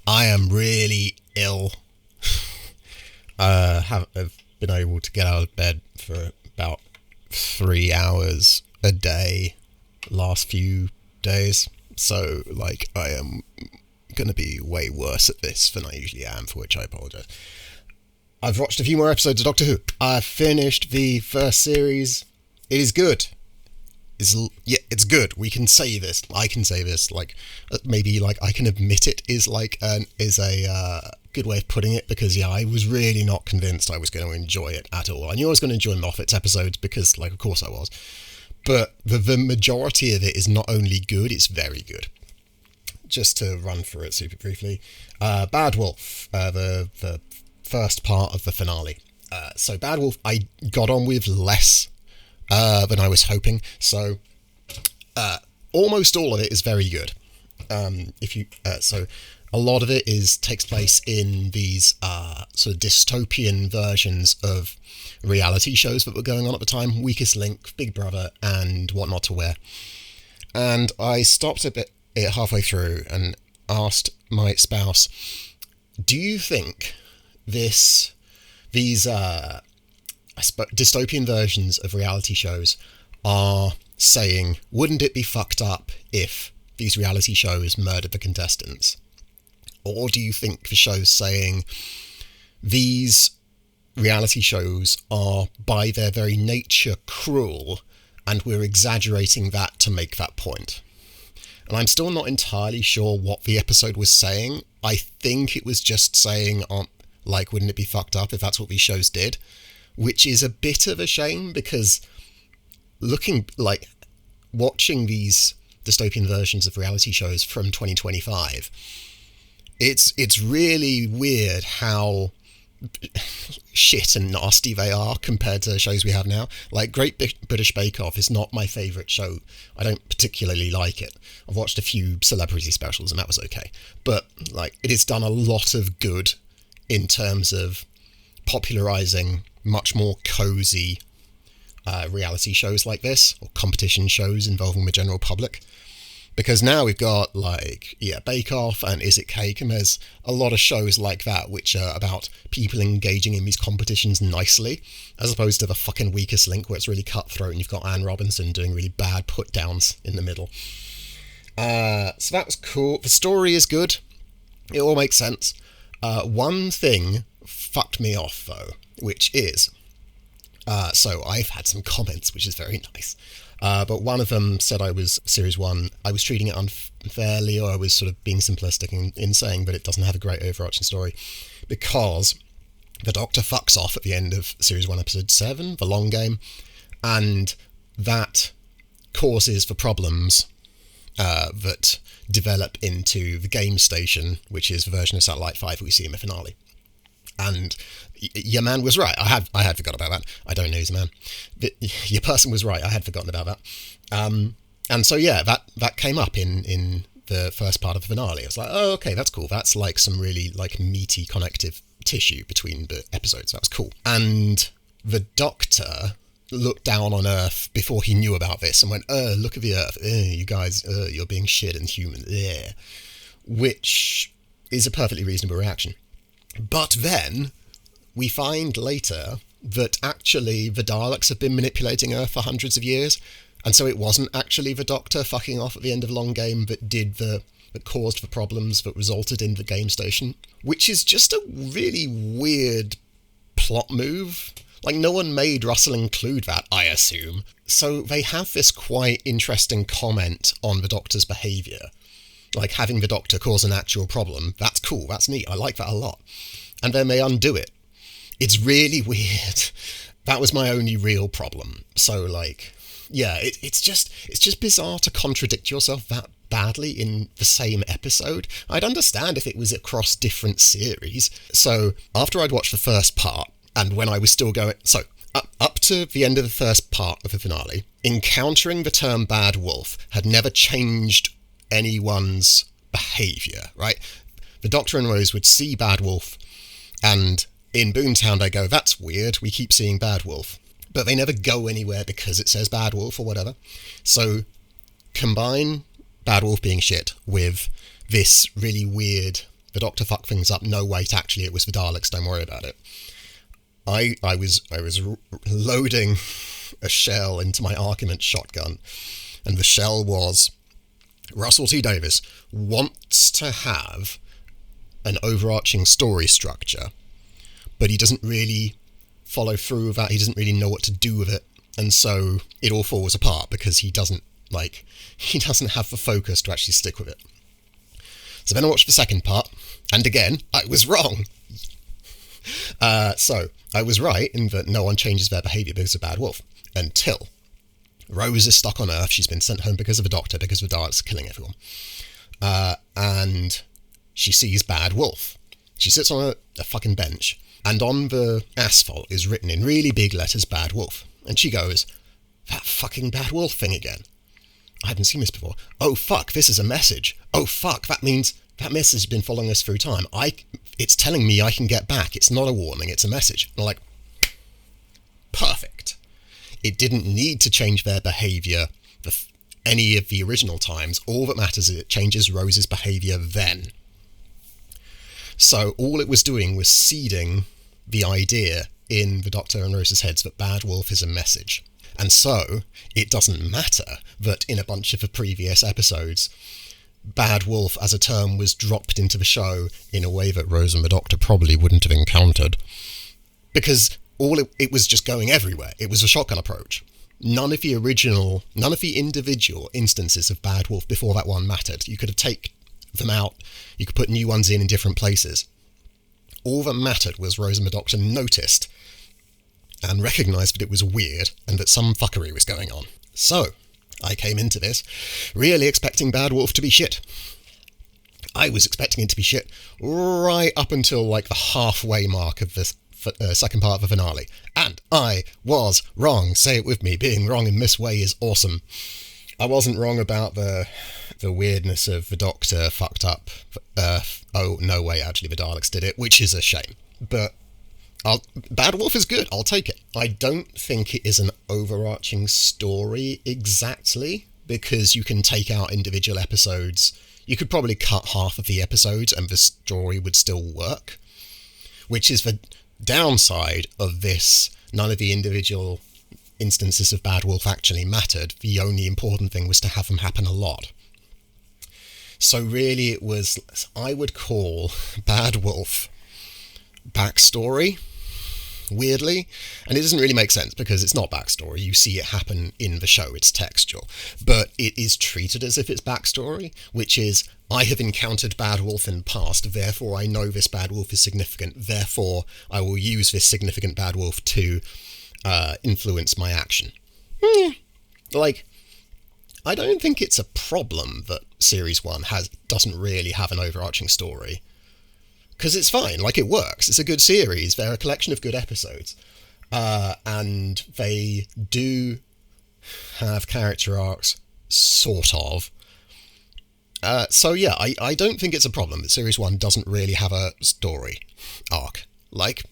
I am really ill. Have been able to get out of bed for about 3 hours a day last few days. So, like, I am gonna be way worse at this than I usually am, for which I apologise. I've watched a few more episodes of Doctor Who. I've finished the first series. It is good. It's good. We can say this. I can say this. Like, maybe like I can admit it is a good way of putting it, because I was really not convinced I was going to enjoy it at all. I knew I was going to enjoy Moffat's episodes because, like, of course I was. But the majority of it is not only good, it's very good. Just to run through it super briefly, Bad Wolf, the first part of the finale. So Bad Wolf, I got on with less than I was hoping. So almost all of it is very good. So a lot of it takes place in these sort of dystopian versions of reality shows that were going on at the time: Weakest Link, Big Brother, and What Not to Wear. And I stopped it halfway through and asked my spouse, "Do you think these dystopian versions of reality shows are saying, wouldn't it be fucked up if these reality shows murdered the contestants? Or do you think the show's saying these reality shows are by their very nature cruel and we're exaggerating that to make that point?" And I'm still not entirely sure what the episode was saying. I think it was just saying, like, wouldn't it be fucked up if that's what these shows did? Which is a bit of a shame, because watching these dystopian versions of reality shows from 2025, it's really weird how shit and nasty they are compared to shows we have now. Like, Great British Bake Off is not my favourite show. I don't particularly like it. I've watched a few celebrity specials and that was okay. But, like, it has done a lot of good in terms of popularising much more cosy reality shows like this, or competition shows involving the general public. Because now we've got, like, Bake Off and Is It Cake, and there's a lot of shows like that which are about people engaging in these competitions nicely, as opposed to the fucking Weakest Link where it's really cutthroat and you've got Anne Robinson doing really bad put-downs in the middle. So that was cool. The story is good. It all makes sense. One thing fucked me off, though, which is... so I've had some comments, which is very nice. But one of them said Series 1, I was treating it unfairly, or I was sort of being simplistic in saying that it doesn't have a great overarching story, because the Doctor fucks off at the end of Series 1, Episode 7, The Long Game, and that causes the problems that develop into the game station, which is the version of Satellite 5 that we see in the finale. And your man was right. I had forgotten about that. I don't know who's the man. Your person was right. I had forgotten about that. And so, yeah, that came up in the first part of the finale. I was like, oh, okay, that's cool. That's like some really, like, meaty connective tissue between the episodes. That was cool. And the Doctor looked down on Earth before he knew about this and went, look at the Earth. You guys, you're being shit and human. Yeah. Which is a perfectly reasonable reaction. But then we find later that actually the Daleks have been manipulating Earth for hundreds of years, and so it wasn't actually the Doctor fucking off at the end of Long Game that caused the problems that resulted in the game station, which is just a really weird plot move. Like, no one made Russell include that, I assume. So they have this quite interesting comment on the Doctor's behaviour. Like, having the Doctor cause an actual problem, that's cool, that's neat, I like that a lot. And then they undo it. It's really weird. That was my only real problem. So, like, yeah, it's just bizarre to contradict yourself that badly in the same episode. I'd understand if it was across different series. So, after I'd watched the first part, and when I was still going... So, up to the end of the first part of the finale, encountering the term Bad Wolf had never changed anyone's behaviour, right? The Doctor and Rose would see Bad Wolf, and in Boomtown they go, that's weird, we keep seeing Bad Wolf. But they never go anywhere because it says Bad Wolf or whatever. So combine Bad Wolf being shit with this really weird the Doctor fucked things up. No, wait, actually, it was the Daleks. Don't worry about it. I was loading a shell into my argument shotgun, and the shell was Russell T Davies wants to have an overarching story structure, but he doesn't really follow through with that. He doesn't really know what to do with it, and so it all falls apart because he doesn't have the focus to actually stick with it. So then I watched the second part, and again, I was wrong. So I was right in that no one changes their behaviour because of Bad Wolf, until Rose is stuck on Earth. She's been sent home because of a Doctor, because the Daleks are killing everyone. And she sees Bad Wolf. She sits on a fucking bench, and on the asphalt is written in really big letters, Bad Wolf. And she goes, that fucking Bad Wolf thing again. I hadn't seen this before. Oh fuck, this is a message. Oh fuck, that means that message has been following us through time. It's telling me I can get back. It's not a warning, it's a message. And I'm like, perfect. It didn't need to change their behaviour any of the original times. All that matters is it changes Rose's behaviour then. So all it was doing was seeding the idea in the Doctor and Rose's heads that Bad Wolf is a message. And so it doesn't matter that in a bunch of the previous episodes, Bad Wolf as a term was dropped into the show in a way that Rose and the Doctor probably wouldn't have encountered. Because it was just going everywhere. It was a shotgun approach. None of the individual instances of Bad Wolf before that one mattered. You could have taken them out. You could put new ones in different places. All that mattered was Rose and the Doctor noticed and recognised that it was weird and that some fuckery was going on. So, I came into this really expecting Bad Wolf to be shit. I was expecting it to be shit right up until like the halfway mark of this second part of the finale. And I was wrong. Say it with me. Being wrong in this way is awesome. I wasn't wrong about the weirdness of the Doctor fucked up Earth. Oh, no way, actually the Daleks did it, which is a shame. But Bad Wolf is good, I'll take it. I don't think it is an overarching story exactly, because you can take out individual episodes. You could probably cut half of the episodes and the story would still work, which is the downside of this. None of the individual instances of Bad Wolf actually mattered. The only important thing was to have them happen a lot. So really it was, I would call Bad Wolf backstory, weirdly, and it doesn't really make sense because it's not backstory. You see it happen in the show, it's textual, but it is treated as if it's backstory, which is, I have encountered Bad Wolf in the past, therefore I know this Bad Wolf is significant, therefore I will use this significant Bad Wolf to influence my action. Like, I don't think it's a problem that Series 1 doesn't really have an overarching story. Because it's fine, like, it works. It's a good series. They're a collection of good episodes. And they do have character arcs, sort of. So yeah, I don't think it's a problem that Series 1 doesn't really have a story arc. Like,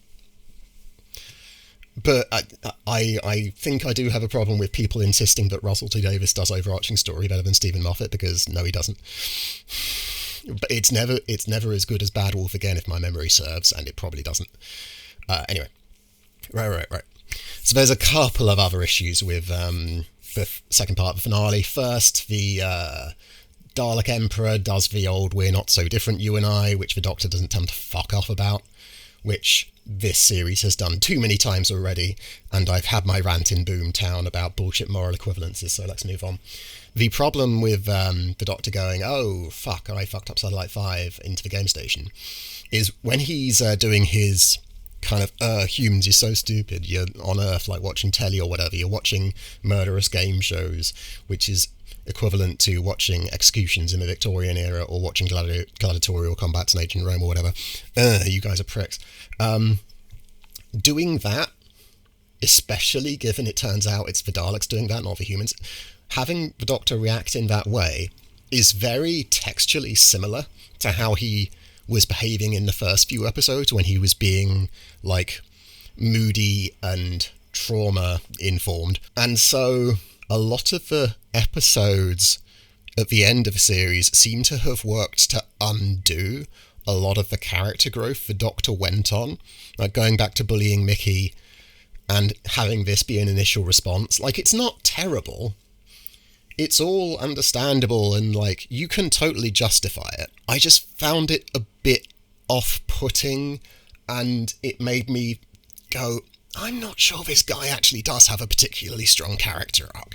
but I think I do have a problem with people insisting that Russell T Davies does overarching story better than Stephen Moffat, because no, he doesn't. But it's never as good as Bad Wolf again, if my memory serves, and it probably doesn't. Anyway, right. So there's a couple of other issues with the second part of the finale. First, the Dalek Emperor does the old "we're not so different, you and I," which the Doctor doesn't tend to fuck off about, which this series has done too many times already, and I've had my rant in Boomtown about bullshit moral equivalences, so let's move on. The problem with the Doctor going, oh, fuck, I fucked up Satellite 5 into the game station, is when he's doing his kind of, humans, you're so stupid, you're on Earth, like watching telly or whatever, you're watching murderous game shows, which is equivalent to watching executions in the Victorian era or watching gladiatorial combats in ancient Rome or whatever. You guys are pricks. Doing that, especially given it turns out it's the Daleks doing that, not the humans, having the Doctor react in that way is very textually similar to how he was behaving in the first few episodes when he was being, like, moody and trauma-informed. And so a lot of the episodes at the end of the series seem to have worked to undo a lot of the character growth the Doctor went on, like going back to bullying Mickey and having this be an initial response. Like, it's not terrible. It's all understandable and, like, you can totally justify it. I just found it a bit off-putting, and it made me go, I'm not sure this guy actually does have a particularly strong character arc.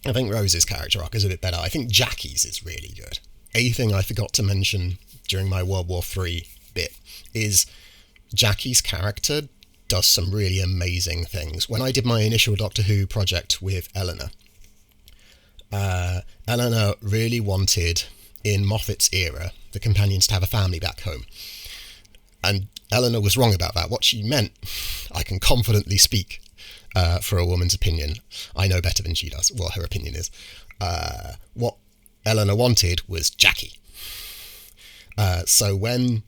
I think Rose's character arc is a bit better. I think Jackie's is really good. A thing I forgot to mention during my World War III bit is Jackie's character does some really amazing things. When I did my initial Doctor Who project with Eleanor, Eleanor really wanted, in Moffat's era, the companions to have a family back home. And Eleanor was wrong about that. What she meant, I can confidently speak for a woman's opinion. I know better than she does what her opinion is. What Eleanor wanted was Jackie. So when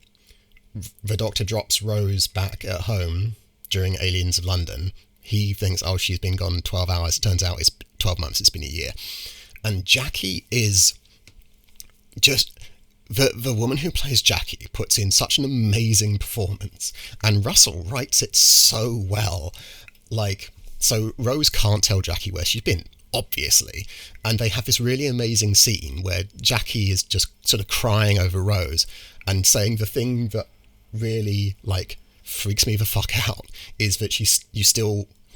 the Doctor drops Rose back at home during Aliens of London, he thinks, oh, she's been gone 12 hours. It turns out it's 12 months, it's been a year. And Jackie is just... The woman who plays Jackie puts in such an amazing performance, and Russell writes it so well. Like, so Rose can't tell Jackie where she's been, obviously, and they have this really amazing scene where Jackie is just sort of crying over Rose and saying the thing that really, like, freaks me the fuck out is that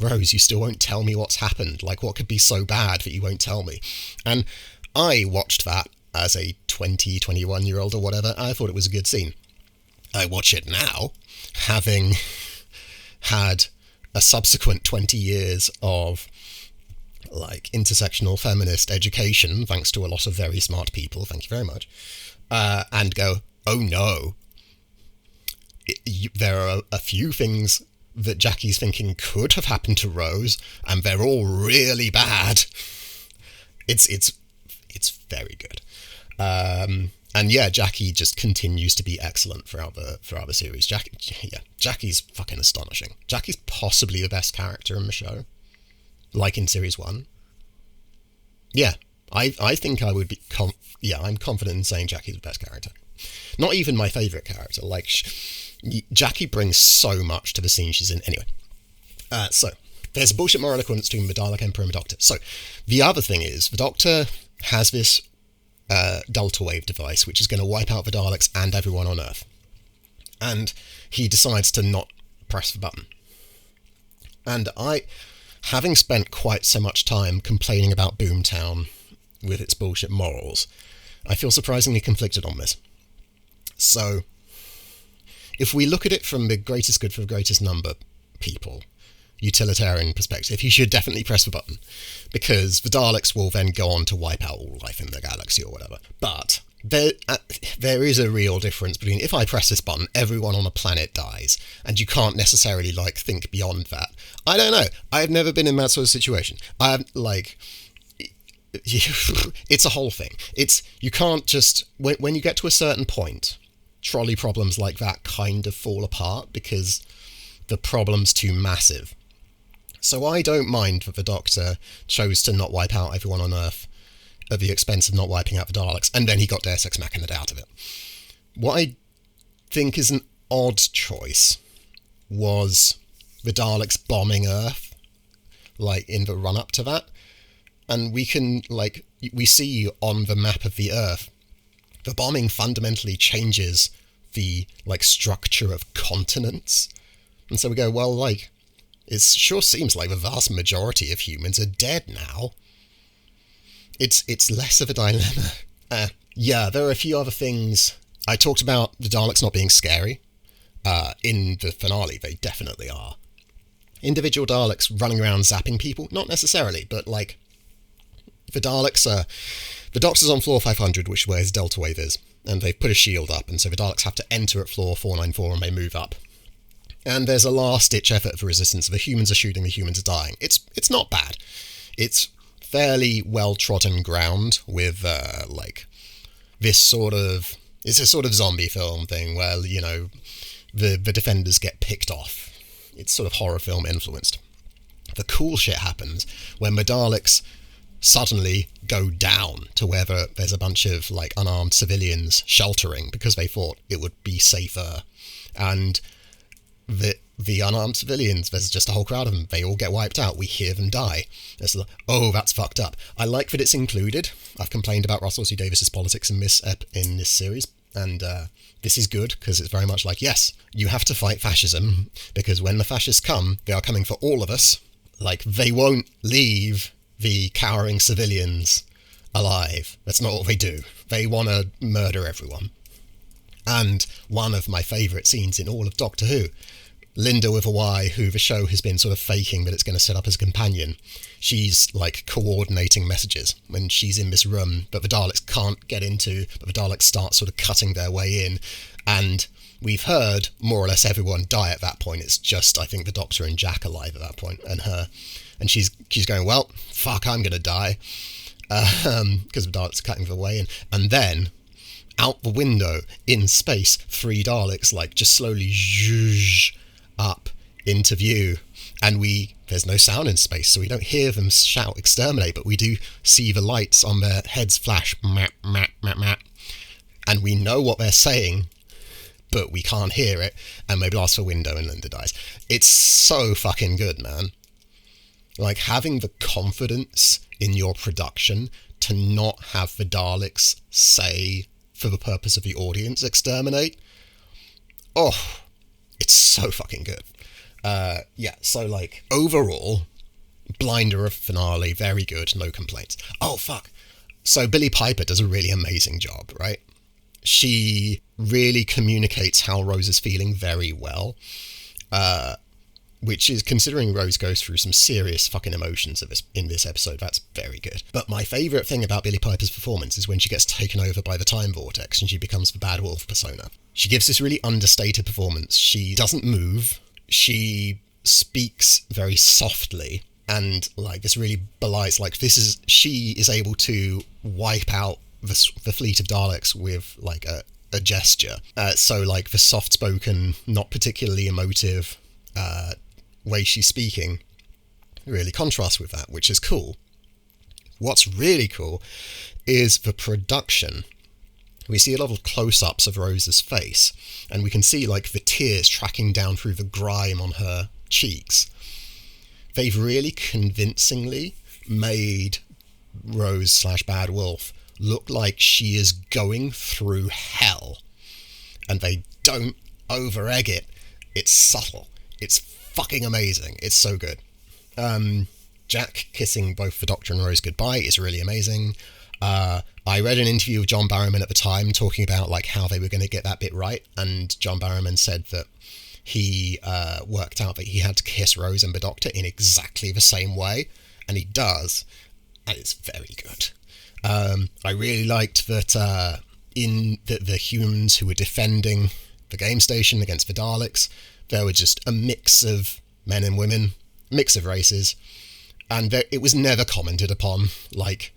Rose, you still won't tell me what's happened. Like, what could be so bad that you won't tell me? And I watched that as a 21-year-old or whatever. I thought it was a good scene. I watch it now, having had a subsequent 20 years of, like, intersectional feminist education, thanks to a lot of very smart people, thank you very much, and go, oh no, there are a few things that Jackie's thinking could have happened to Rose, and they're all really bad. It's very good. And yeah, Jackie just continues to be excellent throughout the series. Jackie's fucking astonishing. Jackie's possibly the best character in the show, like in series 1. Yeah, I think I would be I'm confident in saying Jackie's the best character. Not even my favourite character. Like, Jackie brings so much to the scene she's in. Anyway, so there's a bullshit moral equivalence between the Dalek Emperor and the Doctor. So the other thing is, the Doctor has this delta wave device which is going to wipe out the Daleks and everyone on Earth, and he decides to not press the button. And I, having spent quite so much time complaining about Boomtown with its bullshit morals, I feel surprisingly conflicted on this. So if we look at it from the greatest good for the greatest number people utilitarian perspective, he should definitely press the button, because the Daleks will then go on to wipe out all life in the galaxy or whatever. But there is a real difference between, if I press this button, everyone on the planet dies, and you can't necessarily, like, think beyond that. I don't know. I've never been in that sort of situation. It's a whole thing. You can't just, when you get to a certain point, trolley problems like that kind of fall apart because the problem's too massive. So I don't mind that the Doctor chose to not wipe out everyone on Earth at the expense of not wiping out the Daleks, and then he got Deus Ex Machina out of it. What I think is an odd choice was the Daleks bombing Earth, like, in the run-up to that. And we see on the map of the Earth, the bombing fundamentally changes the, like, structure of continents. And so we go, well, like, it sure seems like the vast majority of humans are dead now. It's less of a dilemma. Yeah, there are a few other things. I talked about the Daleks not being scary. In the finale, they definitely are. Individual Daleks running around zapping people? Not necessarily, but, like, the Daleks are... The Doctor's on floor 500, which is where his delta wave is, and they've put a shield up, and so the Daleks have to enter at floor 494 and they move up. And there's a last-ditch effort for resistance. The humans are shooting, the humans are dying. It's not bad. It's fairly well-trodden ground with, like, this sort of... It's a sort of zombie film thing where, you know, the defenders get picked off. It's sort of horror film influenced. The cool shit happens when the Daleks suddenly go down to where there's a bunch of like unarmed civilians sheltering because they thought it would be safer. And the unarmed civilians, there's just a whole crowd of them. They all get wiped out. We hear them die. It's like, oh, that's fucked up. I like that it's included. I've complained about Russell T Davis's politics in this series, and this is good because it's very much like, yes, you have to fight fascism because when the fascists come, they are coming for all of us. Like, they won't leave the cowering civilians alive. That's not what they do. They want to murder everyone. And one of my favourite scenes in all of Doctor Who, Linda with a Y, who the show has been sort of faking that it's going to set up as a companion, she's like coordinating messages when she's in this room that the Daleks can't get into, but the Daleks start sort of cutting their way in, and we've heard more or less everyone die at that point. It's just, I think, the Doctor and Jack alive at that point, and her, and she's going, well, fuck, I'm going to die, because the Daleks are cutting their way in, and then out the window in space, 3 Daleks like just slowly zhuzh up into view, and there's no sound in space, so we don't hear them shout exterminate, but we do see the lights on their heads flash, map, map, map, map, and we know what they're saying, but we can't hear it, and they blast the window and Linda dies. It's so fucking good, man. Like, having the confidence in your production to not have the Daleks say, for the purpose of the audience, exterminate. Oh, it's so fucking good. Yeah, so like, overall, blinder of finale, very good, no complaints. Oh, fuck. So Billie Piper does a really amazing job, right? She really communicates how Rose is feeling very well, which is, considering Rose goes through some serious fucking emotions in this episode, that's very good. But my favourite thing about Billie Piper's performance is when she gets taken over by the Time Vortex and she becomes the Bad Wolf persona. She gives this really understated performance. She doesn't move. She speaks very softly, and like this really belies, like, she is able to wipe out the fleet of Daleks with like a gesture. So like the soft-spoken, not particularly emotive way she's speaking really contrasts with that, which is cool. What's really cool is the production. We see a lot of close-ups of Rose's face, and we can see like the tears tracking down through the grime on her cheeks. They've really convincingly made Rose / Bad Wolf look like she is going through hell, and they don't over-egg it. It's subtle. It's fucking amazing. It's so good. Jack kissing both the Doctor and Rose goodbye is really amazing. I read an interview with John Barrowman at the time talking about like how they were going to get that bit right, and John Barrowman said that he worked out that he had to kiss Rose and the Doctor in exactly the same way, and he does, and it's very good. I really liked that in the humans who were defending the game station against the Daleks, there were just a mix of men and women, mix of races, and it was never commented upon. Like,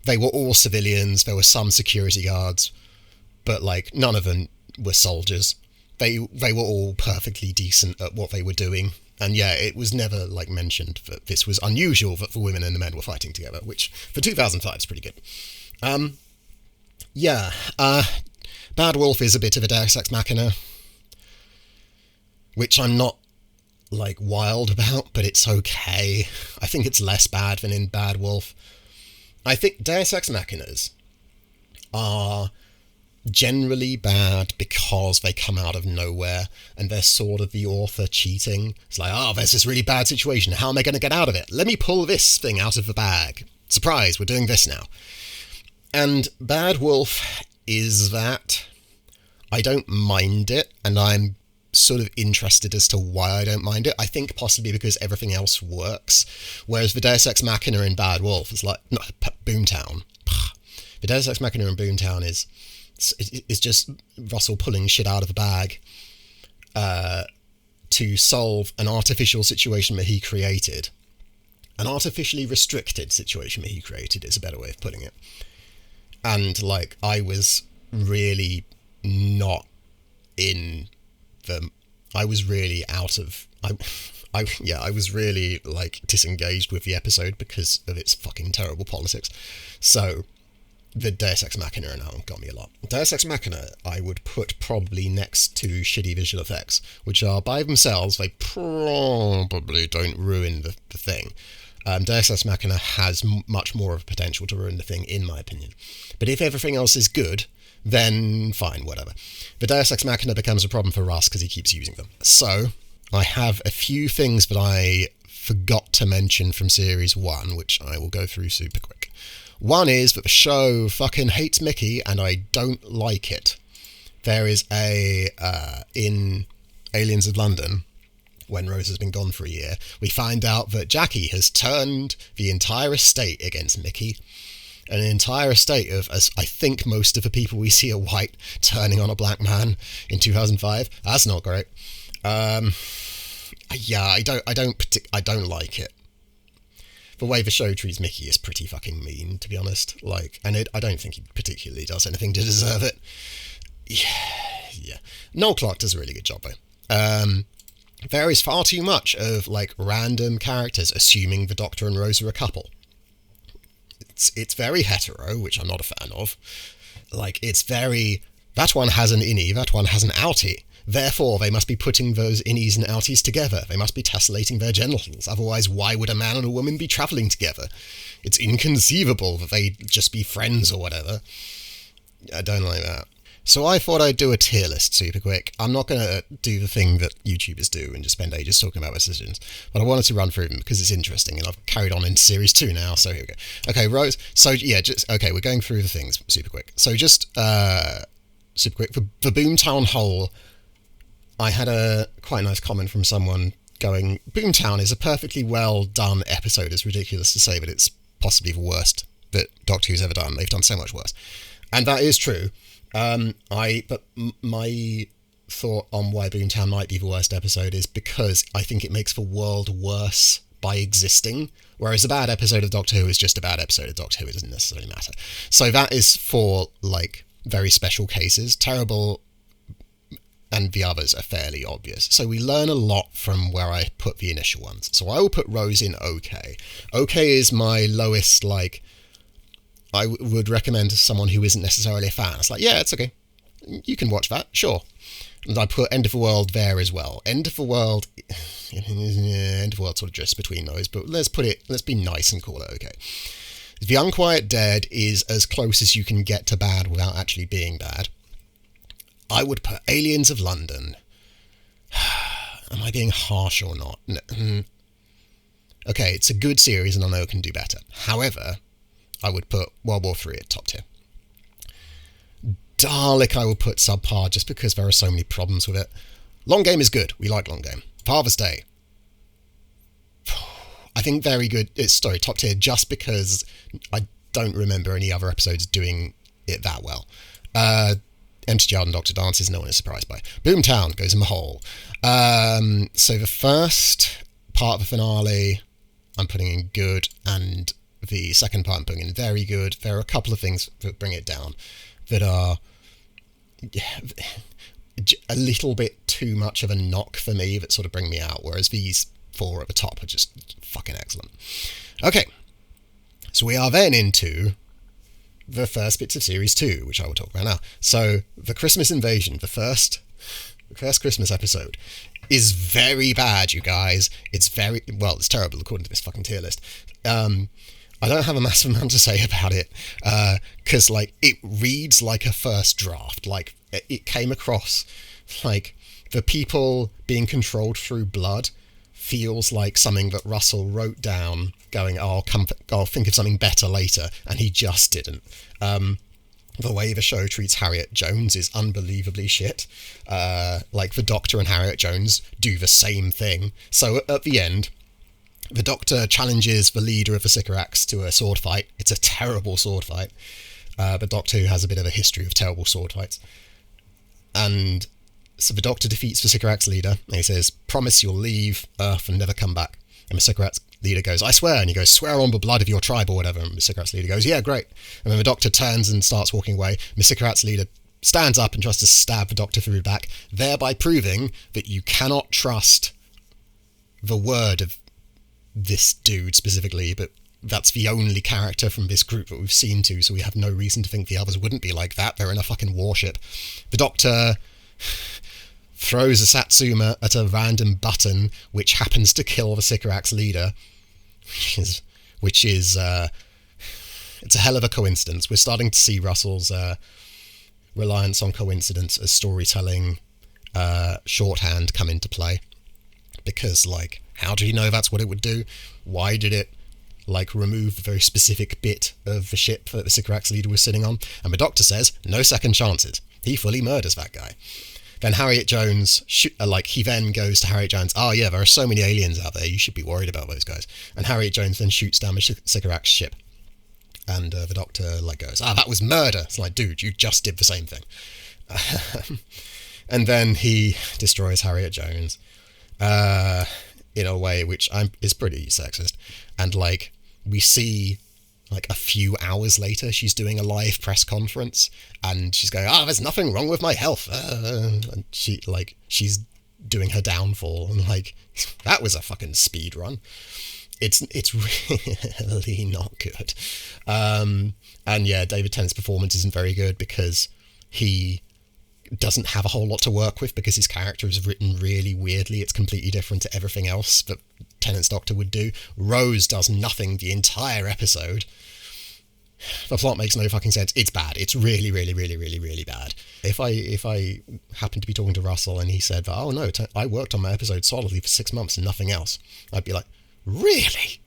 they were all civilians, there were some security guards, but like none of them were soldiers. They were all perfectly decent at what they were doing, and yeah, it was never like mentioned that this was unusual that the women and the men were fighting together, which for 2005 is pretty good. Bad Wolf is a bit of a Deus Ex Machina, which I'm not like wild about, but it's okay. I think it's less bad than in Bad Wolf. I think Deus Ex Machinas are generally bad because they come out of nowhere, and they're sort of the author cheating. It's like, oh, there's this really bad situation, how am I going to get out of it? Let me pull this thing out of the bag. Surprise, we're doing this now. And Bad Wolf is that. I don't mind it, and I'm sort of interested as to why I don't mind it. I think possibly because everything else works, whereas the Deus Ex Machina in Bad Wolf is like, no, Boomtown. The Deus Ex Machina in Boomtown is just Russell pulling shit out of a bag to solve an artificial situation that he created. An artificially restricted situation that he created is a better way of putting it. And like, I was really not in the... I was really out of... I was really like disengaged with the episode because of its fucking terrible politics. So the Deus Ex Machina and that got me a lot. Deus Ex Machina I would put probably next to shitty visual effects, which are by themselves, they probably don't ruin the thing. Deus Ex Machina has much more of a potential to ruin the thing, in my opinion. But if everything else is good, then fine, whatever. The Deus Ex Machina becomes a problem for Russ because he keeps using them. So, I have a few things that I forgot to mention from Series 1, which I will go through super quick. One is that the show fucking hates Mickey, and I don't like it. There is in Aliens of London, when Rose has been gone for a year, we find out that Jackie has turned the entire estate against Mickey. An entire estate of, as I think most of the people we see are white, turning on a black man in 2005. That's not great. Yeah, I don't like it. The way the show treats Mickey is pretty fucking mean, to be honest. Like, and I don't think he particularly does anything to deserve it. Yeah. Noel Clarke does a really good job, though. There is far too much of, like, random characters assuming the Doctor and Rose are a couple. It's very hetero, which I'm not a fan of. Like, it's very, that one has an innie, that one has an outie. Therefore, they must be putting those innies and outies together. They must be tessellating their genitals. Otherwise, why would a man and a woman be travelling together? It's inconceivable that they just be friends or whatever. I don't like that. So I thought I'd do a tier list super quick. I'm not going to do the thing that YouTubers do and just spend ages talking about decisions, but I wanted to run through them because it's interesting, and I've carried on into Series 2 now, so here we go. Okay, Rose, so yeah, okay, we're going through the things super quick. So just, super quick, for Boomtown Hole, I had a quite nice comment from someone going, Boomtown is a perfectly well done episode. It's ridiculous to say that it's possibly the worst that Doctor Who's ever done. They've done so much worse. And that is true. But my thought on why Boomtown might be the worst episode is because I think it makes the world worse by existing, whereas a bad episode of Doctor Who is just a bad episode of Doctor Who. It doesn't necessarily matter. So that is for, like, very special cases. Terrible and the others are fairly obvious. So we learn a lot from where I put the initial ones. So I will put Rose in OK. OK is my lowest, like, I would recommend to someone who isn't necessarily a fan. It's like, yeah, it's okay. You can watch that, sure. And I put End of the World there as well. End of the World sort of drifts between those, but let's be nice and call it okay. The Unquiet Dead is as close as you can get to bad without actually being bad. I would put Aliens of London. Am I being harsh or not? Okay, it's a good series and I know it can do better. However, I would put World War III at top tier. Dalek I would put subpar just because there are so many problems with it. Long Game is good. We like Long Game. Father's Day. I think very good. It's top tier just because I don't remember any other episodes doing it that well. Empty Child and Doctor Dances, no one is surprised by. Boomtown goes in the hole. So the first part of the finale I'm putting in good, and the second part I'm putting in very good. There are a couple of things that bring it down that are a little bit too much of a knock for me, that sort of bring me out, whereas these four at the top are just fucking excellent. Okay, so we are then into the first bits of Series 2, which I will talk about now. So, the Christmas Invasion, the first Christmas episode, is very bad, you guys. It's terrible according to this fucking tier list. I don't have a massive amount to say about it, because, like, it reads like a first draft. Like, it came across, like, the people being controlled through blood feels like something that Russell wrote down, going, I'll think of something better later, and he just didn't. The way the show treats Harriet Jones is unbelievably shit. Like, the Doctor and Harriet Jones do the same thing. So, at the end, the Doctor challenges the leader of the Sycorax to a sword fight. It's a terrible sword fight. But Doctor Who has a bit of a history of terrible sword fights. And so the Doctor defeats the Sycorax leader, and he says, promise you'll leave Earth and never come back. And the Sycorax leader goes, I swear. And he goes, swear on the blood of your tribe or whatever. And the Sycorax leader goes, yeah, great. And then the Doctor turns and starts walking away. The Sycorax leader stands up and tries to stab the Doctor through the back, thereby proving that you cannot trust the word of this dude specifically, but that's the only character from this group that we've seen to, so we have no reason to think the others wouldn't be like that. They're in a fucking warship. The Doctor throws a Satsuma at a random button, which happens to kill the Sycorax leader, which is it's a hell of a coincidence. We're starting to see Russell's reliance on coincidence as storytelling shorthand come into play, because, like, how do you know that's what it would do? Why did it, like, remove the very specific bit of the ship that the Sycorax leader was sitting on? And the Doctor says, no second chances. He fully murders that guy. Then Harriet Jones, he then goes to Harriet Jones, oh yeah, there are so many aliens out there, you should be worried about those guys. And Harriet Jones then shoots down the Sycorax ship. And the Doctor, like, goes, that was murder. It's like, dude, you just did the same thing. And then he destroys Harriet Jones in a way which is pretty sexist. And, like, we see, like, a few hours later, she's doing a live press conference, and she's going, there's nothing wrong with my health. And she's doing her downfall, and, like, that was a fucking speed run. It's really not good. And yeah, David Tennant's performance isn't very good because he doesn't have a whole lot to work with, because his character is written really weirdly. It's completely different to everything else that Tennant's Doctor would do. Rose does nothing the entire episode. The plot makes no fucking sense. It's bad. It's really, really, really, really, really bad. If I happened to be talking to Russell and he said that, oh no, I worked on my episode solidly for 6 months and nothing else, I'd be like, really?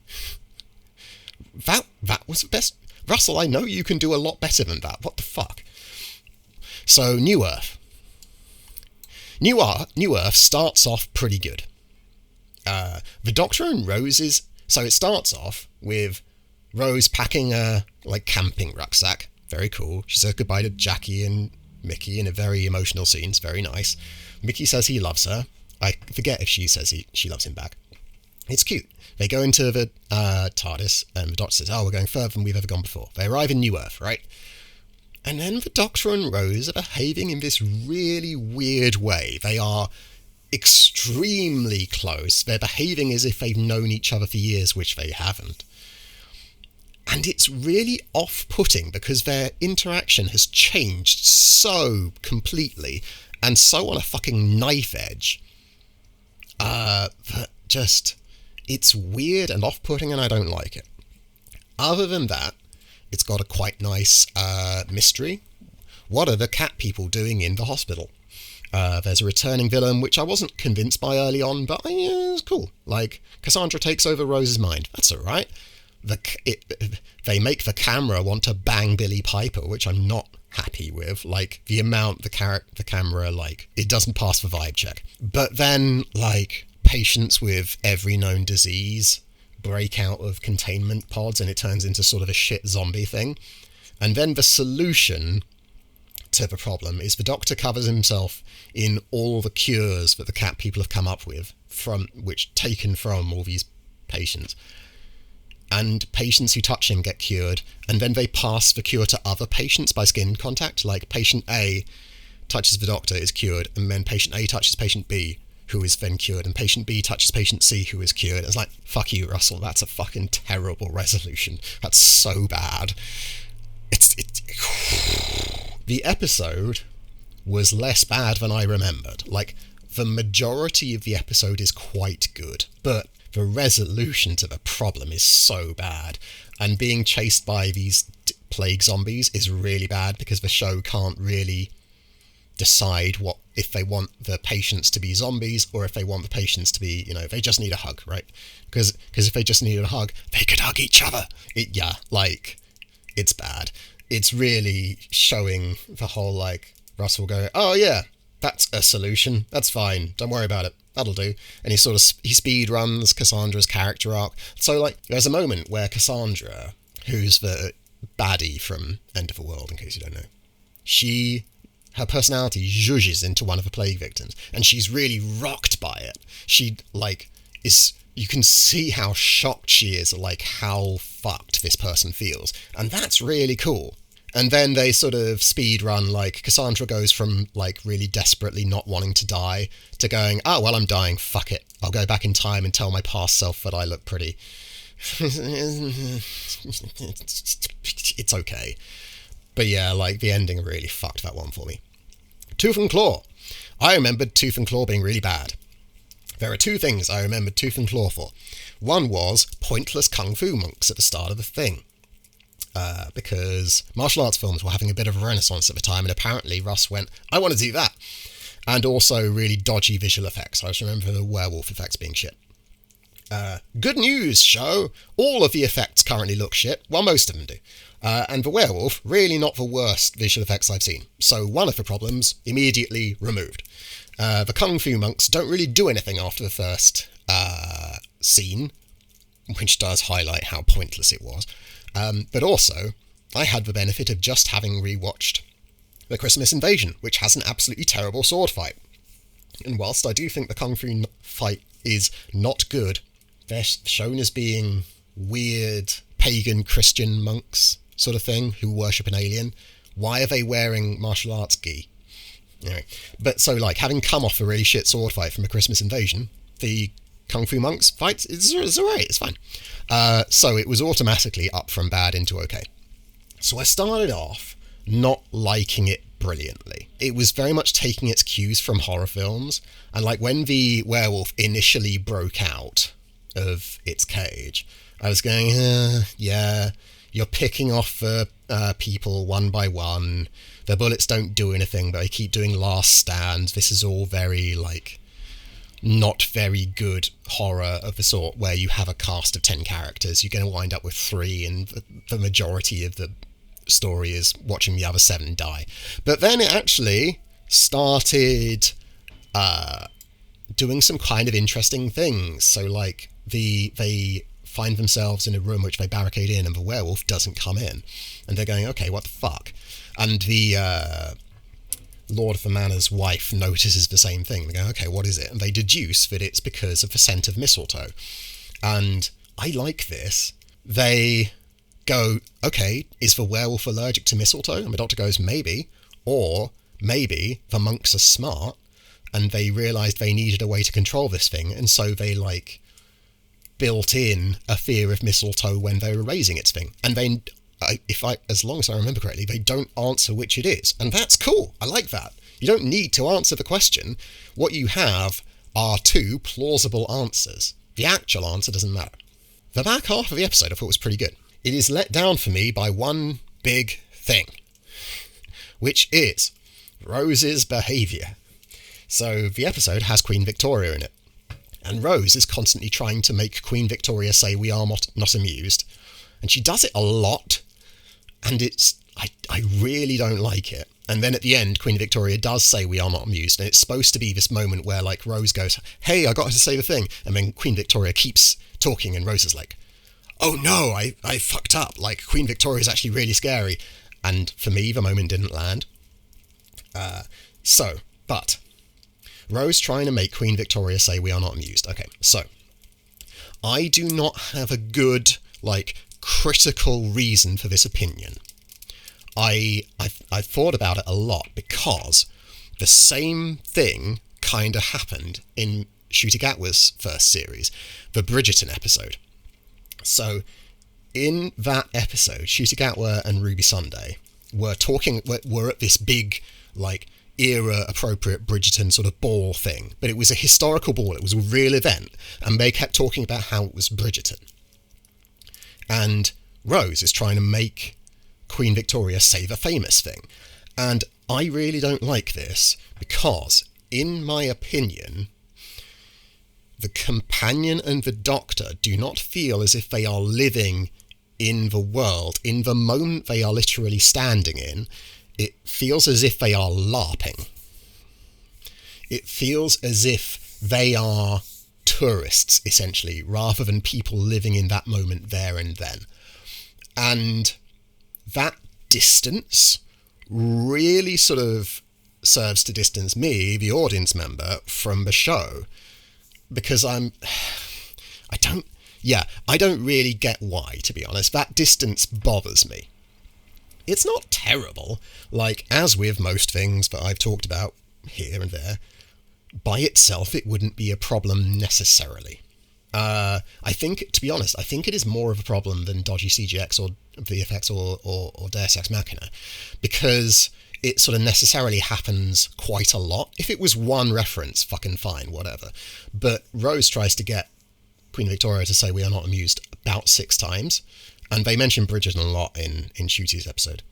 That was the best? Russell, I know you can do a lot better than that. What the fuck? So, New Earth. New Earth starts off pretty good. The Doctor and Rose's... So it starts off with Rose packing a, like, camping rucksack. Very cool. She says goodbye to Jackie and Mickey in a very emotional scene. It's very nice. Mickey says he loves her. I forget if she says she loves him back. It's cute. They go into the TARDIS, and the Doctor says, we're going further than we've ever gone before. They arrive in New Earth, right? And then the Doctor and Rose are behaving in this really weird way. They are extremely close. They're behaving as if they've known each other for years, which they haven't. And it's really off-putting because their interaction has changed so completely and so on a fucking knife edge. That just... It's weird and off-putting, and I don't like it. Other than that, it's got a quite nice mystery. What are the cat people doing in the hospital? There's a returning villain, which I wasn't convinced by early on, but it's cool. Like, Cassandra takes over Rose's mind. That's alright. They make the camera want to bang Billie Piper, which I'm not happy with. Like, the amount the camera, like, it doesn't pass the vibe check. But then, like... patients with every known disease break out of containment pods and it turns into sort of a shit zombie thing. And then the solution to the problem is the Doctor covers himself in all the cures that the cat people have come up with, taken from all these patients. And patients who touch him get cured, and then they pass the cure to other patients by skin contact. Like, patient A touches the Doctor, is cured, and then patient A touches patient B, who is then cured, and patient B touches patient C, who is cured. It's like, fuck you, Russell, that's a fucking terrible resolution. That's so bad. The episode was less bad than I remembered. Like, the majority of the episode is quite good, but the resolution to the problem is so bad. And being chased by these plague zombies is really bad because the show can't really decide if they want the patients to be zombies or if they want the patients to be, they just need a hug, right? Because if they just needed a hug, they could hug each other. It's bad. It's really showing the whole, like, Russell go, oh yeah, that's a solution. That's fine. Don't worry about it. That'll do. And he speed runs Cassandra's character arc. So, like, there's a moment where Cassandra, who's the baddie from End of the World, in case you don't know, her personality zhuzhes into one of the plague victims, and she's really rocked by it. She, like, you can see how shocked she is at, like, how fucked this person feels. And that's really cool. And then they sort of speed run, like Cassandra goes from like really desperately not wanting to die to going, oh, well, I'm dying, fuck it. I'll go back in time and tell my past self that I look pretty. It's okay. But yeah, like the ending really fucked that one for me. Tooth and Claw. I remembered Tooth and Claw being really bad. There are two things I remembered Tooth and Claw for. One was pointless kung fu monks at the start of the thing. Because martial arts films were having a bit of a renaissance at the time, and apparently Russ went, I want to do that. And also really dodgy visual effects. I just remember the werewolf effects being shit. Good news, show! All of the effects currently look shit. Well, most of them do. And the werewolf, really not the worst visual effects I've seen. So one of the problems, immediately removed. The Kung Fu monks don't really do anything after the first scene, which does highlight how pointless it was. But also, I had the benefit of just having rewatched The Christmas Invasion, which has an absolutely terrible sword fight. And whilst I do think the Kung Fu fight is not good, they're shown as being weird pagan Christian monks sort of thing who worship an alien. Why are they wearing martial arts gi? Anyway, but so like having come off a really shit sword fight from A Christmas Invasion, the Kung Fu monks fight is alright, it's fine. So it was automatically up from bad into okay. So I started off not liking it brilliantly. It was very much taking its cues from horror films, and like when the werewolf initially broke out of its cage, I was going, yeah, you're picking off people one by one. The bullets don't do anything, but they keep doing last stands. This is all very, like, not very good horror of the sort where you have a cast of 10 characters. You're going to wind up with 3, and the majority of the story is watching the other 7 die. But then it actually started doing some kind of interesting things. So, like, they find themselves in a room which they barricade in, and the werewolf doesn't come in. And they're going, okay, what the fuck? And the Lord of the Manor's wife notices the same thing. They go, okay, what is it? And they deduce that it's because of the scent of mistletoe. And I like this. They go, okay, is the werewolf allergic to mistletoe? And the doctor goes, maybe. Or maybe the monks are smart and they realised they needed a way to control this thing, and so they, like, built in a fear of mistletoe when they were raising its thing. And they, as long as I remember correctly, they don't answer which it is. And that's cool. I like that. You don't need to answer the question. What you have are 2 plausible answers. The actual answer doesn't matter. The back half of the episode I thought was pretty good. It is let down for me by one big thing, which is Rose's behaviour. So the episode has Queen Victoria in it. And Rose is constantly trying to make Queen Victoria say we are not amused. And she does it a lot. And I really don't like it. And then at the end, Queen Victoria does say we are not amused. And it's supposed to be this moment where, like, Rose goes, hey, I got to say the thing. And then Queen Victoria keeps talking and Rose is like, oh no, I fucked up. Like, Queen Victoria is actually really scary. And for me, the moment didn't land. But Rose trying to make Queen Victoria say we are not amused. Okay, so I do not have a good, like, critical reason for this opinion. I thought about it a lot because the same thing kind of happened in Ncuti Gatwa's first series, the Bridgerton episode. So in that episode, Ncuti Gatwa and Ruby Sunday were at this big, like, era-appropriate Bridgerton sort of ball thing, but it was a historical ball, it was a real event, and they kept talking about how it was Bridgerton. And Rose is trying to make Queen Victoria say the famous thing. And I really don't like this, because, in my opinion, the companion and the doctor do not feel as if they are living in the world, in the moment they are literally standing in. It feels as if they are LARPing. It feels as if they are tourists, essentially, rather than people living in that moment there and then. And that distance really sort of serves to distance me, the audience member, from the show. Because I don't really get why, to be honest. That distance bothers me. It's not terrible. Like, as with most things that I've talked about here and there, by itself it wouldn't be a problem necessarily. I think, to be honest, I think it is more of a problem than dodgy CGX or VFX or Deus Ex Machina, because it sort of necessarily happens quite a lot. If it was one reference, fucking fine, whatever. But Rose tries to get Queen Victoria to say we are not amused about 6 times, and they mention Bridgerton a lot in Shooty's episode.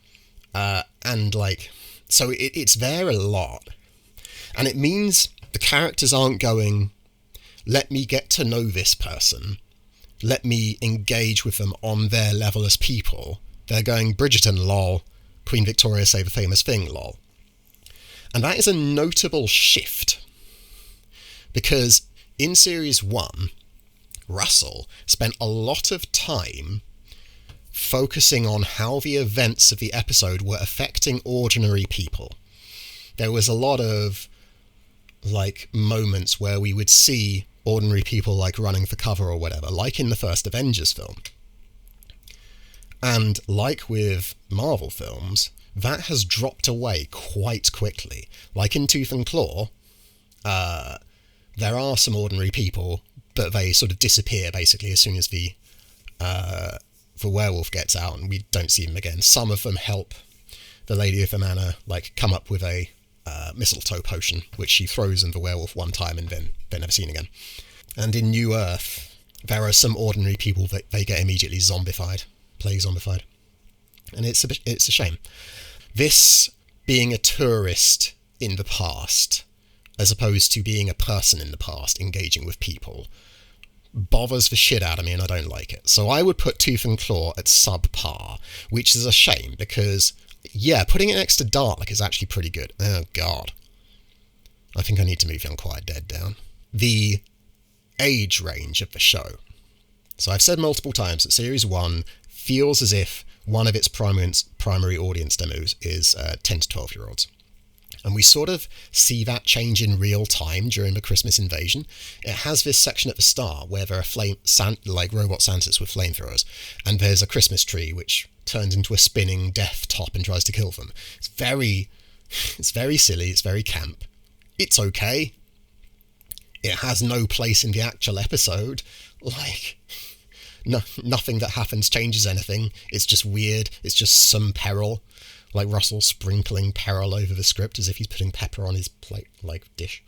And, like, so it's there a lot. And it means the characters aren't going, let me get to know this person, let me engage with them on their level as people. They're going, Bridgerton, lol, Queen Victoria say the famous thing, lol. And that is a notable shift, because in Series 1, Russell spent a lot of time focusing on how the events of the episode were affecting ordinary people. There was a lot of, like, moments where we would see ordinary people, like, running for cover or whatever, like in the first Avengers film. And like with Marvel films, that has dropped away quite quickly. Like in Tooth and Claw, there are some ordinary people, but they sort of disappear basically as soon as the werewolf gets out, and we don't see them again. Some of them help the Lady of the Manor, like, come up with a mistletoe potion, which she throws in the werewolf one time and then they're never seen again. And in New Earth, there are some ordinary people that they get immediately zombified, zombified. And it's a shame. This being a tourist in the past, as opposed to being a person in the past engaging with people, bothers the shit out of me, and I don't like it. So I would put Tooth and Claw at subpar, which is a shame, because, yeah, putting it next to Dark is actually pretty good. Oh, God. I think I need to move Young Quiet Dead down. The age range of the show. So I've said multiple times that Series 1 feels as if one of its primary audience demos is 10 to 12-year-olds. And we sort of see that change in real time during the Christmas invasion. It has this section at the start where there are like robot Santas with flamethrowers, and there's a Christmas tree which turns into a spinning death top and tries to kill them. It's very silly, it's very camp. It's okay. It has no place in the actual episode. Like, nothing that happens changes anything. It's just weird. It's just some peril. Like Russell sprinkling peril over the script as if he's putting pepper on his plate, like, dish.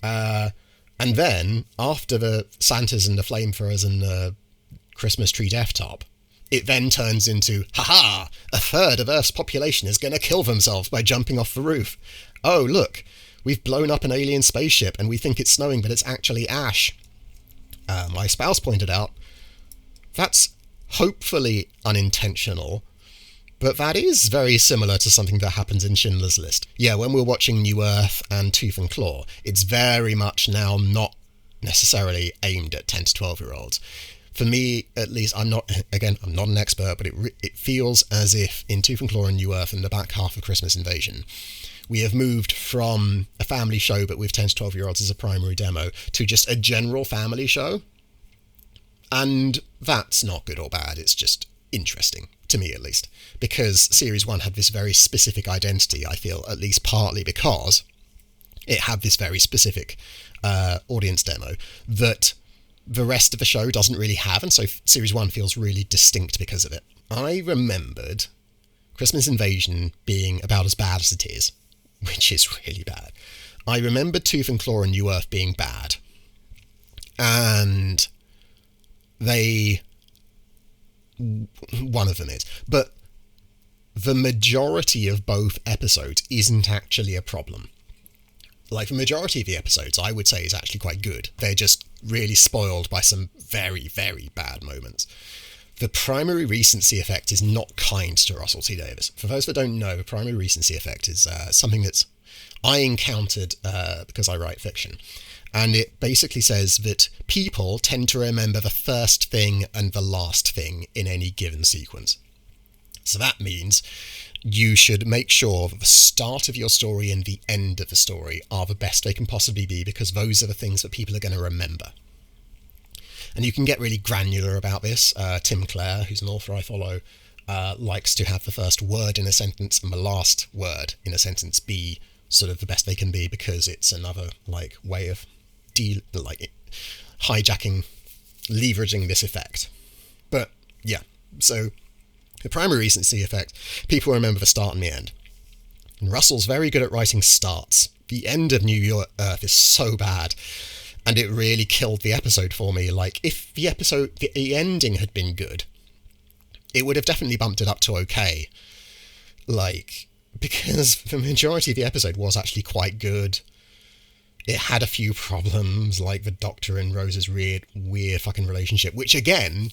And then, after the Santas and the flamethrowers and the Christmas tree death top, it then turns into, haha, a third of Earth's population is going to kill themselves by jumping off the roof. Oh, look, we've blown up an alien spaceship and we think it's snowing, but it's actually ash. My spouse pointed out, that's hopefully unintentional, but that is very similar to something that happens in Schindler's List. Yeah, when we're watching New Earth and Tooth and Claw, it's very much now not necessarily aimed at 10 to 12-year-olds. For me, at least, I'm not an expert, but it feels as if in Tooth and Claw and New Earth and the back half of Christmas Invasion, we have moved from a family show but with 10 to 12-year-olds as a primary demo to just a general family show. And that's not good or bad, it's just interesting, to me at least, because Series 1 had this very specific identity, I feel, at least partly because it had this very specific audience demo that the rest of the show doesn't really have, and so Series 1 feels really distinct because of it. I remembered Christmas Invasion being about as bad as it is, which is really bad. I remembered Tooth and Claw and New Earth being bad, and one of them is, but the majority of both episodes isn't actually a problem. Like, the majority of the episodes, I would say, is actually quite good. They're just really spoiled by some very, very bad moments. The primary recency effect is not kind to Russell T Davies. For those that don't know, the primary recency effect is something that I encountered because I write fiction. And it basically says that people tend to remember the first thing and the last thing in any given sequence. So that means you should make sure that the start of your story and the end of the story are the best they can possibly be, because those are the things that people are going to remember. And you can get really granular about this. Tim Clare, who's an author I follow, likes to have the first word in a sentence and the last word in a sentence be sort of the best they can be, because it's another like way of hijacking, leveraging this effect. But yeah, so the primary recency effect, people remember the start and the end. And Russell's very good at writing starts. The end of New Earth is so bad, and it really killed the episode for me. Like, if the ending had been good, it would have definitely bumped it up to okay. Like, because the majority of the episode was actually quite good. It had a few problems, like the Doctor and Rose's weird fucking relationship, which again,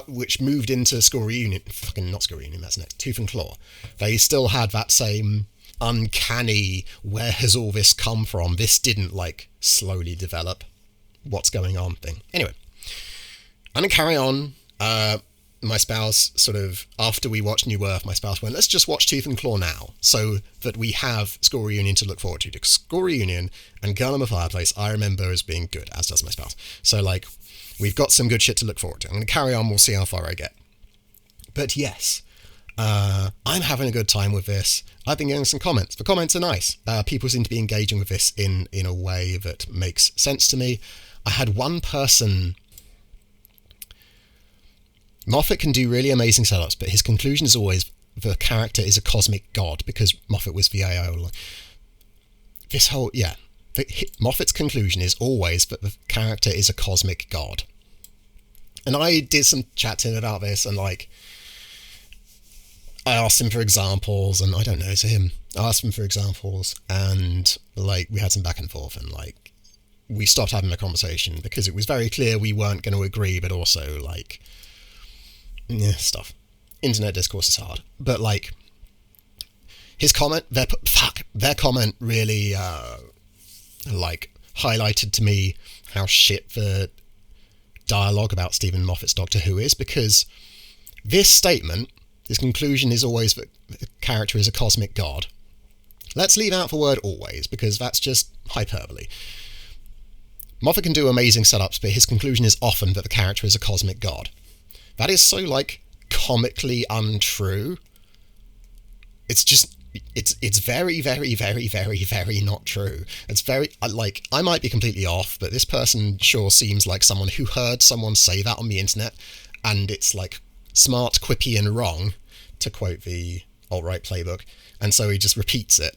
which moved into School Reunion. Fucking not School Reunion, that's next. Tooth and Claw. They still had that same uncanny, where has all this come from? This didn't, like, slowly develop what's going on thing. Anyway, I'm gonna carry on. My spouse sort of, after we watched New Earth, my spouse went, let's just watch Tooth and Claw now, so that we have School Reunion to look forward to. Because School Reunion and Girl in the Fireplace, I remember as being good, as does my spouse. So, like, we've got some good shit to look forward to. I'm going to carry on, we'll see how far I get. But yes, I'm having a good time with this. I've been getting some comments. The comments are nice. People seem to be engaging with this in a way that makes sense to me. I had one person... Moffat can do really amazing setups, but his conclusion is always the character is a cosmic god, because Moffat was VAO. This whole... yeah. Moffat's conclusion is always that the character is a cosmic god. And I did some chatting about this, and like, I asked him for examples, and I don't know, to him, I asked him for examples, and like, we had some back and forth, and like, we stopped having a conversation because it was very clear we weren't going to agree, but also like, yeah, stuff. Internet discourse is hard, but like, his comment, their comment really, like, highlighted to me how shit the dialogue about Stephen Moffat's Doctor Who is, because this statement, his conclusion is always that the character is a cosmic god. Let's leave out the word always, because that's just hyperbole. Moffat can do amazing setups, but his conclusion is often that the character is a cosmic god. That is so, like, comically untrue. It's just... It's very, very, very, very, very not true. It's very, like, I might be completely off, but this person sure seems like someone who heard someone say that on the internet, and it's, like, smart, quippy, and wrong, to quote the alt-right playbook, and so he just repeats it,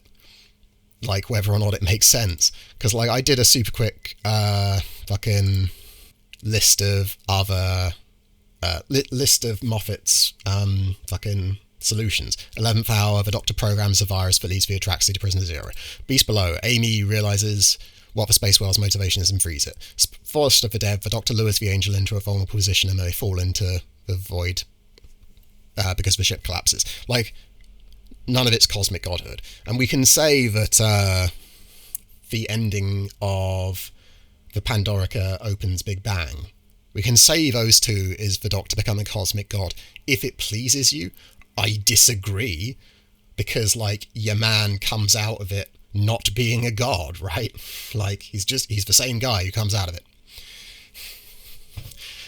like, whether or not it makes sense. Because, like, I did a super quick, fucking list of other, list of Moffat's, fucking... solutions. 11th hour, the Doctor programs a virus that leads the Atraxi to Prisoner Zero. Beast Below, Amy realises what the Space Whale's motivation is and frees it. Forest of the Dead, the Doctor lures the Angel into a vulnerable position and they fall into the void because the ship collapses. Like, none of it's cosmic godhood. And we can say that the ending of the Pandorica opens Big Bang. We can say those two is the Doctor becoming cosmic god if it pleases you. I disagree, because, like, your man comes out of it not being a god, right? Like, he's the same guy who comes out of it.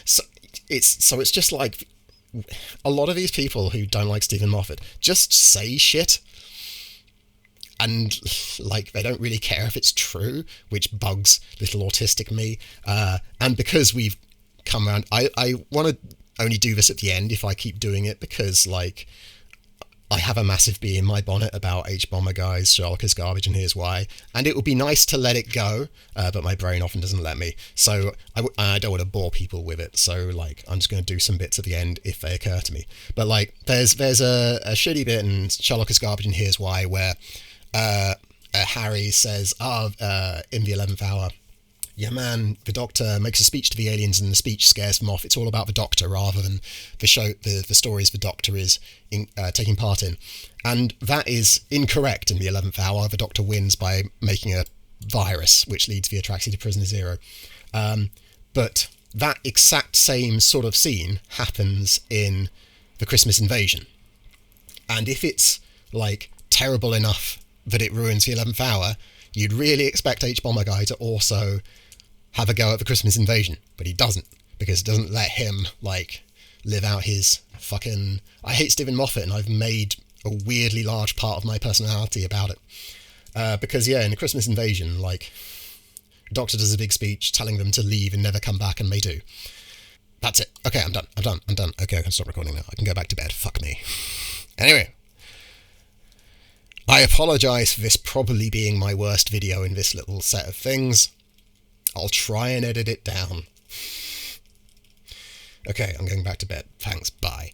So it's just like, a lot of these people who don't like Stephen Moffat just say shit, and, like, they don't really care if it's true, which bugs little autistic me. And because we've come around, I want to only do this at the end if I keep doing it, because, like, I have a massive bee in my bonnet about H-Bomber Guys, Sherlock is garbage, and here's why. And it would be nice to let it go, but my brain often doesn't let me. So I don't want to bore people with it, so, like, I'm just going to do some bits at the end if they occur to me. But, like, there's a shitty bit in Sherlock is garbage, and here's why, where Harry says, in the 11th hour, yeah, man, the Doctor makes a speech to the aliens and the speech scares them off. It's all about the Doctor rather than the stories the Doctor is taking part in. And that is incorrect in the 11th hour. The Doctor wins by making a virus, which leads the Atraxi to Prisoner Zero. But that exact same sort of scene happens in the Christmas Invasion. And if it's, like, terrible enough that it ruins the 11th hour, you'd really expect H-Bomber Guy to also have a go at the Christmas Invasion, but he doesn't, because it doesn't let him, like, live out his fucking... I hate Stephen Moffat, and I've made a weirdly large part of my personality about it. Because, yeah, in The Christmas Invasion, like, Doctor does a big speech telling them to leave and never come back, and they do. That's it. Okay, I'm done. Okay, I can stop recording now. I can go back to bed. Fuck me. Anyway, I apologise for this probably being my worst video in this little set of things. I'll try and edit it down. Okay, I'm going back to bed. Thanks, bye.